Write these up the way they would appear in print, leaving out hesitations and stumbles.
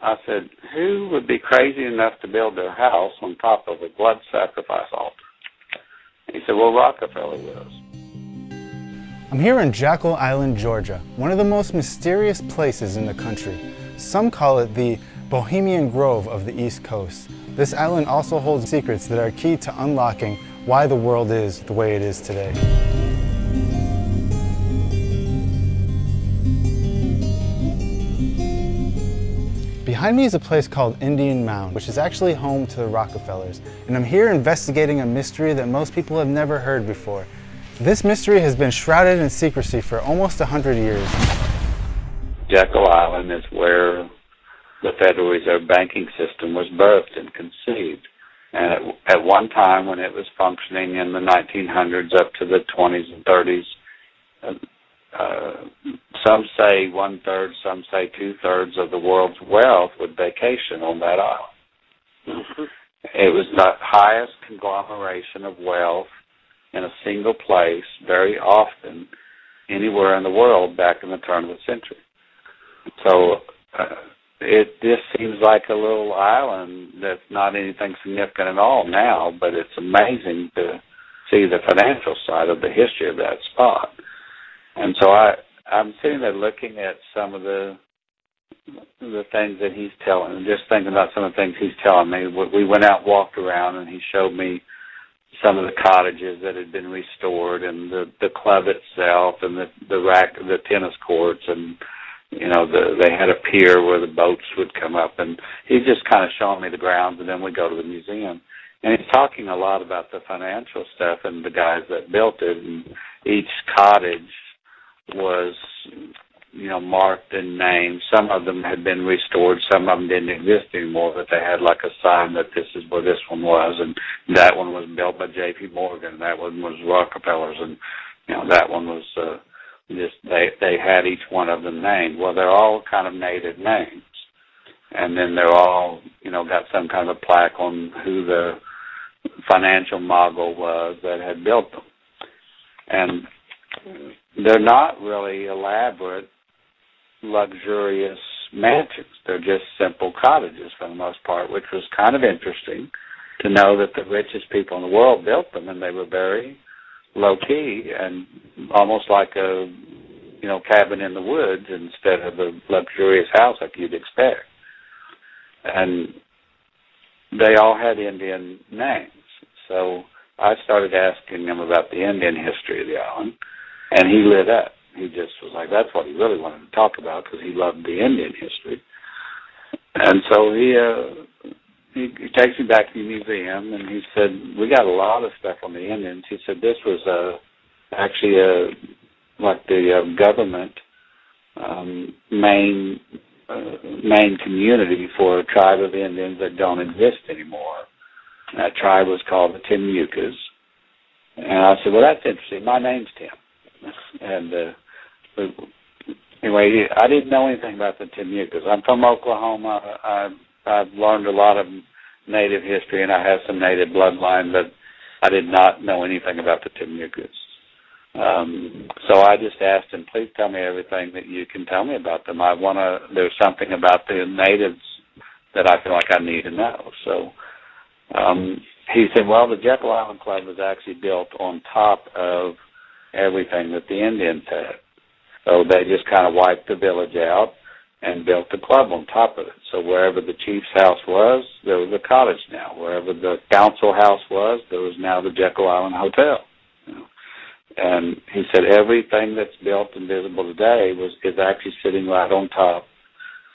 I said, who would be crazy enough to build their house on top of a blood sacrifice altar? He said, well, Rockefeller was. I'm here in Jekyll Island, Georgia, one of the most mysterious places in the country. Some call it the Bohemian Grove of the East Coast. This island also holds secrets that are key to unlocking why the world is the way it is today. Behind me is a place called Indian Mound, which is actually home to the Rockefellers, and I'm here investigating a mystery that most people have never heard before. This mystery has been shrouded in secrecy for almost 100 years. Jekyll Island is where the Federal Reserve banking system was birthed and conceived. And at one time, when it was functioning in the 1900s up to the 20s and 30s, some say 1/3, some say 2/3 of the world's wealth would vacation on that island. Mm-hmm. It was the highest conglomeration of wealth in a single place very often anywhere in the world back in the turn of the century. So it just seems like a little island that's not anything significant at all now, but it's amazing to see the financial side of the history of that spot. And so I'm sitting there looking at some of the things that he's telling, and just thinking about some of the things he's telling me. We went out and walked around, and he showed me some of the cottages that had been restored, and the club itself, and the tennis courts, and they had a pier where the boats would come up, and he's just kind of showing me the grounds, and then we go to the museum. And he's talking a lot about the financial stuff and the guys that built it, and each cottage was, marked and named. Some of them had been restored, some of them didn't exist anymore, but they had like a sign that this is where this one was, and that one was built by J.P. Morgan, that one was Rockefeller's, and that one was they had each one of them named. Well, they're all kind of native names, and then they're all got some kind of a plaque on who the financial mogul was that had built them. And they're not really elaborate, luxurious mansions. They're just simple cottages for the most part, which was kind of interesting to know that the richest people in the world built them, and they were very low-key and almost like a cabin in the woods instead of a luxurious house like you'd expect. And they all had Indian names. So I started asking him about the Indian history of the island, and he lit up. He just was like, that's what he really wanted to talk about, because he loved the Indian history. And so he takes me back to the museum, and he said, we got a lot of stuff on the Indians. He said this was actually like the government main community for a tribe of Indians that don't exist anymore. That tribe was called the Timucas. And I said, well, that's interesting. My name's Tim. And anyway, I didn't know anything about the Timucas. I'm from Oklahoma. I've learned a lot of Native history, and I have some Native bloodline, but I did not know anything about the Timucas. So I just asked him, please tell me everything that you can tell me about them. There's something about the natives that I feel like I need to know. So he said, well, the Jekyll Island Club was actually built on top of everything that the Indians had. So they just kind of wiped the village out and built the club on top of it. So wherever the chief's house was, there was a cottage now. Wherever the council house was, there was now the Jekyll Island Hotel. And he said everything that's built and visible today is actually sitting right on top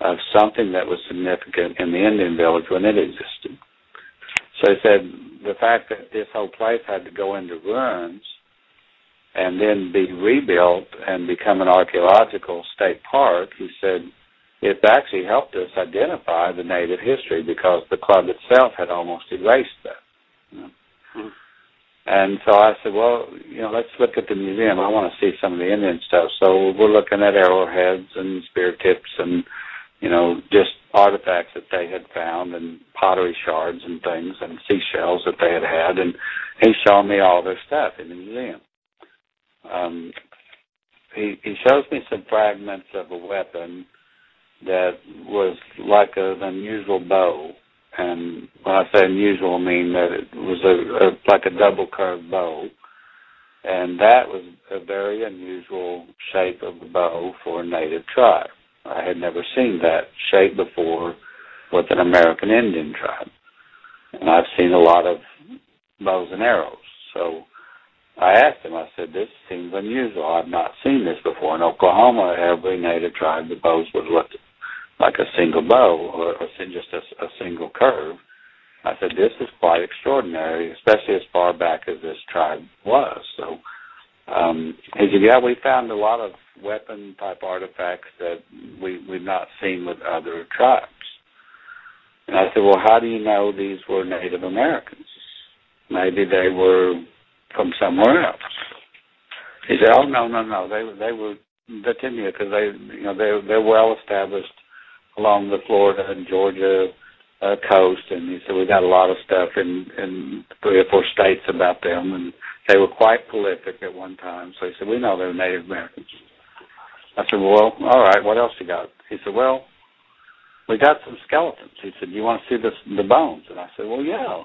of something that was significant in the Indian village when it existed. So he said the fact that this whole place had to go into ruins and then be rebuilt and become an archaeological state park, he said it actually helped us identify the native history, because the club itself had almost erased that. And so I said, well, let's look at the museum. I want to see some of the Indian stuff. So we're looking at arrowheads and spear tips and, just artifacts that they had found, and pottery shards and things, and seashells that they had had. And he's showing me all their stuff in the museum. He shows me some fragments of a weapon that was like an unusual bow. And when I say unusual, I mean that it was like a double curved bow. And that was a very unusual shape of a bow for a native tribe. I had never seen that shape before with an American Indian tribe. And I've seen a lot of bows and arrows. So I asked him, I said, this seems unusual. I've not seen this before. In Oklahoma, every native tribe, the bows would look like a single bow or just a single curve. I said, this is quite extraordinary, especially as far back as this tribe was. So he said, yeah, we found a lot of weapon-type artifacts that we've not seen with other tribes. And I said, well, how do you know these were Native Americans? Maybe they were from somewhere else. He said, oh, no. They were the Timia because they're well established along the Florida and Georgia coast, and he said we got a lot of stuff in 3 or 4 states about them, and they were quite prolific at one time. So he said, we know they're Native Americans. I said, well, all right, what else you got? He said, well, we got some skeletons. He said, you want to see the bones? And I said, well, yeah.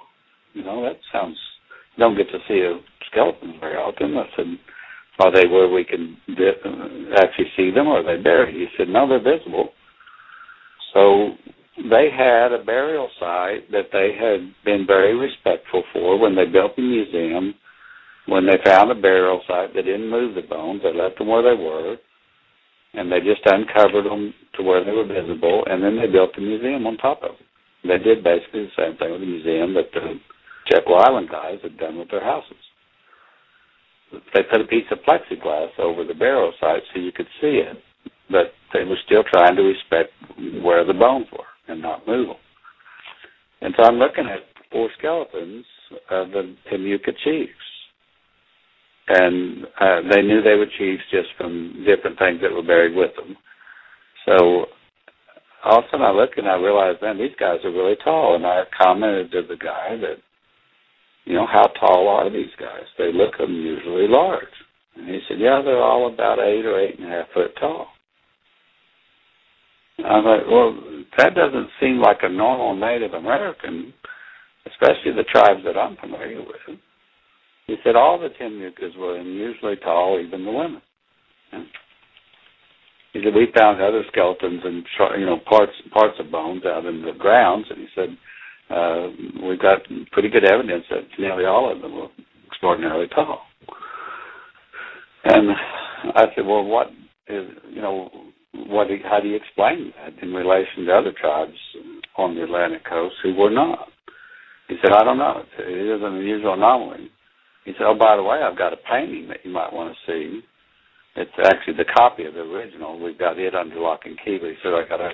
That sounds, don't get to see a skeleton very often. I said, are they where we can actually see them, or are they buried? He said, no, they're visible. So they had a burial site that they had been very respectful for when they built the museum. When they found a burial site, they didn't move the bones. They left them where they were, and they just uncovered them to where they were visible, and then they built the museum on top of it. They did basically the same thing with the museum that the Jekyll Island guys had done with their houses. They put a piece of plexiglass over the burial site so you could see it, but they were still trying to respect where the bones were and not move them. And so I'm looking at 4 skeletons of the Timucua chiefs. And they knew they were chiefs just from different things that were buried with them. So all of a sudden I look and I realize, man, these guys are really tall. And I commented to the guy that, how tall are these guys? They look unusually large. And he said, yeah, they're all about 8 or 8.5 foot tall. I'm like, well, that doesn't seem like a normal Native American, especially the tribes that I'm familiar with. He said all the Timucuas were unusually tall, even the women. And he said we found other skeletons and parts of bones out in the grounds, and he said we've got pretty good evidence that nearly all of them were extraordinarily tall. And I said, well, what is how do you explain that in relation to other tribes on the Atlantic coast who were not? He said, I don't know. It is an unusual anomaly. He said, oh, by the way, I've got a painting that you might want to see. It's actually the copy of the original. We've got it under lock and key. But he said, I got a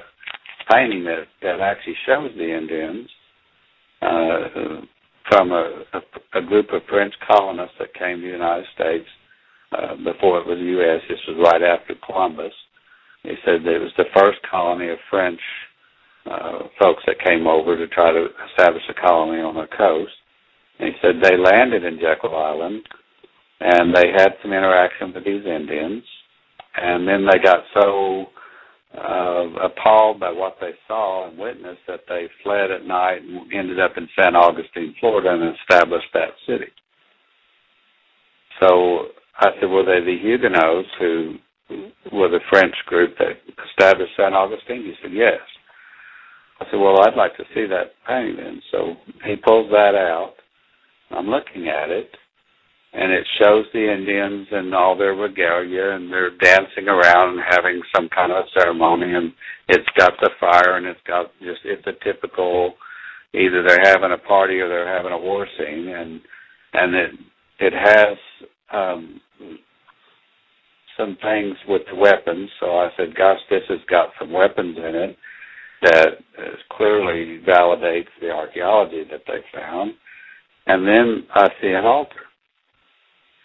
painting that actually shows the Indians from a group of French colonists that came to the United States before it was the U.S. This was right after Columbus. He said that it was the first colony of French folks that came over to try to establish a colony on the coast. And he said they landed in Jekyll Island, and they had some interaction with these Indians, and then they got so appalled by what they saw and witnessed that they fled at night and ended up in San Augustine, Florida, and established that city. So I said, were they the Huguenots who were the French group that established San Augustine? He said, yes. I said, well, I'd like to see that painting then. So he pulls that out. I'm looking at it, and it shows the Indians and all their regalia, and they're dancing around and having some kind of ceremony, and it's got the fire, and it's a typical, either they're having a party or they're having a war scene, and it has some things with the weapons. So I said, gosh, this has got some weapons in it that clearly validates the archaeology that they found. And then I see an altar.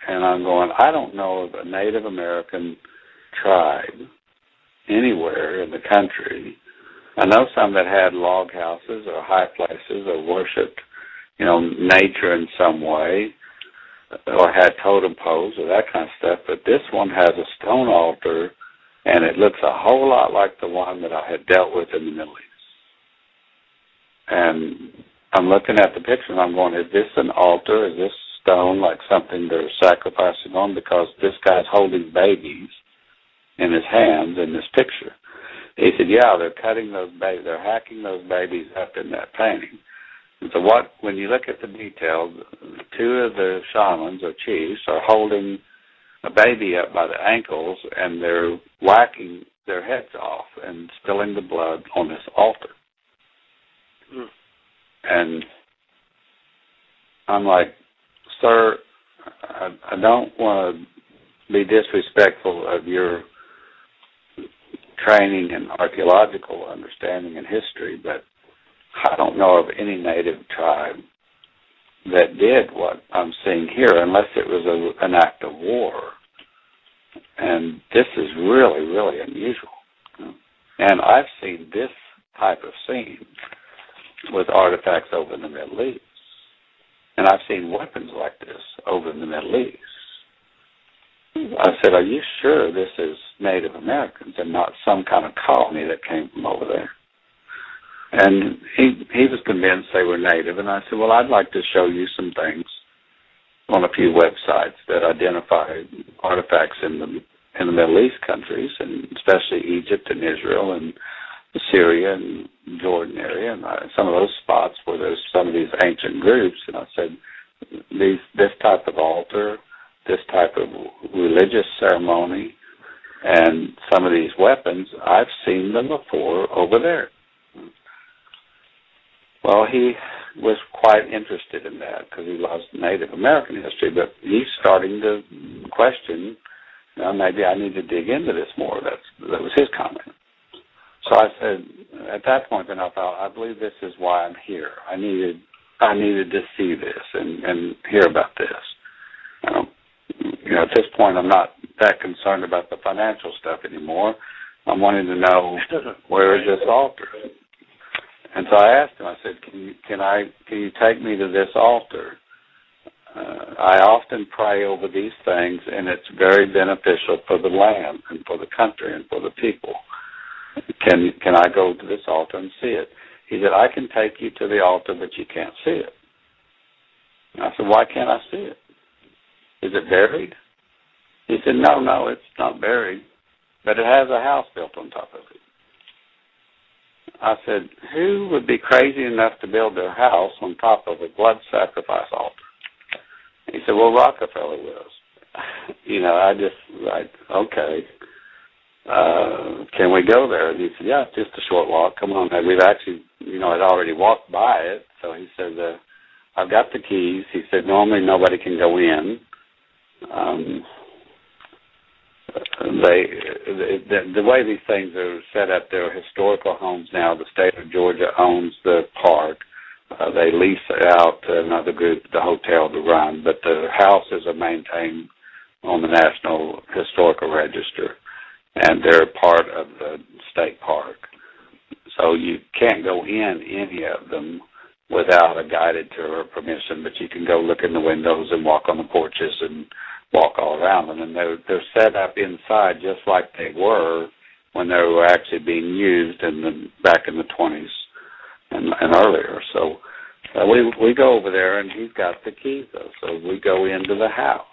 And I'm going, I don't know of a Native American tribe anywhere in the country. I know some that had log houses or high places or worshipped, nature in some way or had totem poles or that kind of stuff. But this one has a stone altar And it looks a whole lot like the one that I had dealt with in the Middle East. And I'm looking at the picture and I'm going, is this an altar? Is this stone like something they're sacrificing on? Because this guy's holding babies in his hands in this picture. He said, yeah, they're cutting those babies, they're hacking those babies up in that painting. And so when you look at the details, two of the shamans or chiefs are holding a baby up by the ankles, and they're whacking their heads off and spilling the blood on this altar. Mm. And I'm like, sir, I don't want to be disrespectful of your training and archaeological understanding and history, but I don't know of any native tribe that did what I'm seeing here, unless it was an act of war. And this is really, really unusual. And I've seen this type of scene with artifacts over in the Middle East. And I've seen weapons like this over in the Middle East. I said, are you sure this is Native Americans and not some kind of colony that came from over there? And he was convinced they were native, and I said, well, I'd like to show you some things on a few websites that identify artifacts in the Middle East countries, and especially Egypt and Israel and Syria and Jordan area, and some of those spots where there's some of these ancient groups. And I said, this type of altar, this type of religious ceremony, and some of these weapons, I've seen them before over there. Well, he was quite interested in that because he loves Native American history, but he's starting to question, maybe I need to dig into this more. That was his comment. So I said, at that point, then I thought, I believe this is why I'm here. I needed to see this and hear about this. At this point, I'm not that concerned about the financial stuff anymore. I'm wanting to know, where is this altar? And so I asked him, I said, can you take me to this altar? I often pray over these things, and it's very beneficial for the land and for the country and for the people. Can I go to this altar and see it? He said, I can take you to the altar, but you can't see it. And I said, why can't I see it? Is it buried? He said, no, it's not buried, but it has a house built on top of it. I said, who would be crazy enough to build their house on top of a blood sacrifice altar? He said, well, Rockefeller was. Okay. Can we go there? And he said, yeah, it's just a short walk. Come on. And we've actually, had already walked by it. So he said, I've got the keys. He said, normally nobody can go in. The way these things are set up, they're historical homes now. The state of Georgia owns the park. They lease out to another group, the hotel, to run, but the houses are maintained on the National Historical Register, and they're part of the state park. So you can't go in any of them without a guided tour or permission, but you can go look in the windows and walk on the porches and walk all around them. And they're set up inside just like they were when they were actually being used back in the 20s and earlier. So we go over there, and he's got the keys, though. So we go into the house,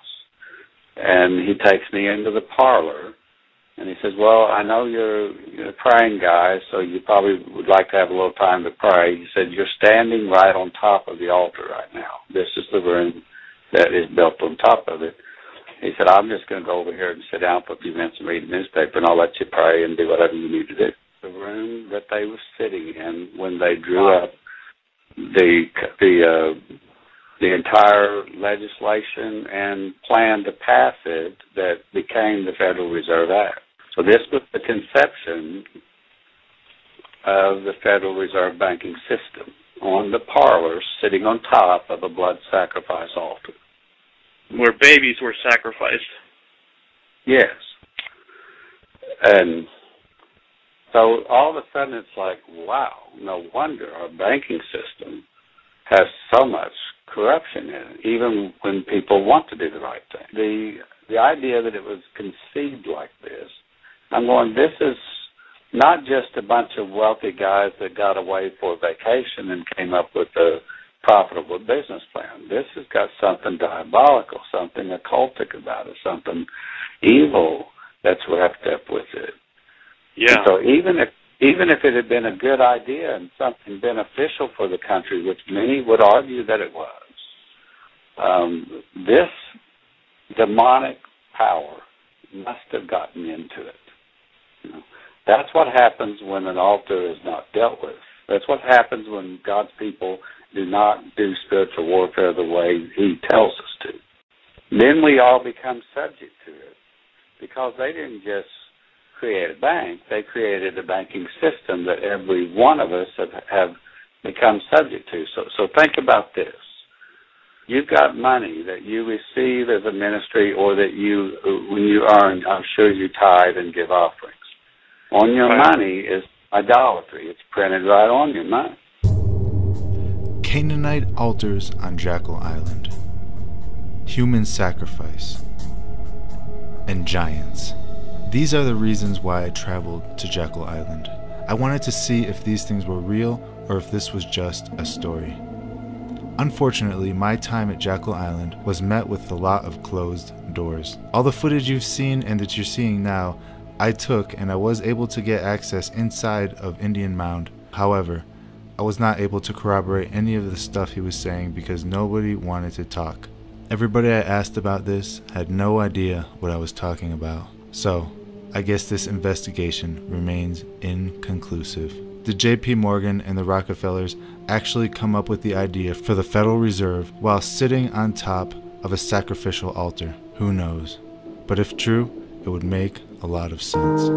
and he takes me into the parlor. And he says, well, I know you're a praying guy, so you probably would like to have a little time to pray. He said, you're standing right on top of the altar right now. This is the room that is built on top of it. He said, I'm just going to go over here and sit down for a few minutes and read the newspaper, and I'll let you pray and do whatever you need to do. The room that they were sitting in when they drew up the entire legislation and plan to pass it that became the Federal Reserve Act. So this was the conception of the Federal Reserve banking system on the parlor sitting on top of a blood sacrifice altar. Where babies were sacrificed. Yes. And so all of a sudden it's like, wow, no wonder our banking system has so much corruption in it, even when people want to do the right thing. The idea that it was conceived like this I'm going, this is not just a bunch of wealthy guys that got away for a vacation and came up with a profitable business plan. This has got something diabolical, something occultic about it, something evil that's wrapped up with it. Yeah. And so even if it had been a good idea and something beneficial for the country, which many would argue that it was, this demonic power must have gotten into it. You know, that's what happens when an altar is not dealt with. That's what happens when God's people do not do spiritual warfare the way He tells us to. Then we all become subject to it, because they didn't just create a bank. They created a banking system that every one of us have become subject to. So think about this. You've got money that you receive as a ministry, or that you, when you earn, I'm sure you tithe and give offerings. On your money is idolatry. It's printed right on your money. Canaanite altars on Jackal Island, human sacrifice, and giants. These are the reasons why I traveled to Jackal Island. I wanted to see if these things were real or if this was just a story. Unfortunately, my time at Jackal Island was met with a lot of closed doors. All the footage you've seen and that you're seeing now, I took, and I was able to get access inside of Indian Mound. However, I was not able to corroborate any of the stuff he was saying because nobody wanted to talk. Everybody I asked about this had no idea what I was talking about. So, I guess this investigation remains inconclusive. Did J.P. Morgan and the Rockefellers actually come up with the idea for the Federal Reserve while sitting on top of a sacrificial altar? Who knows? But if true, it would make a lot of sense.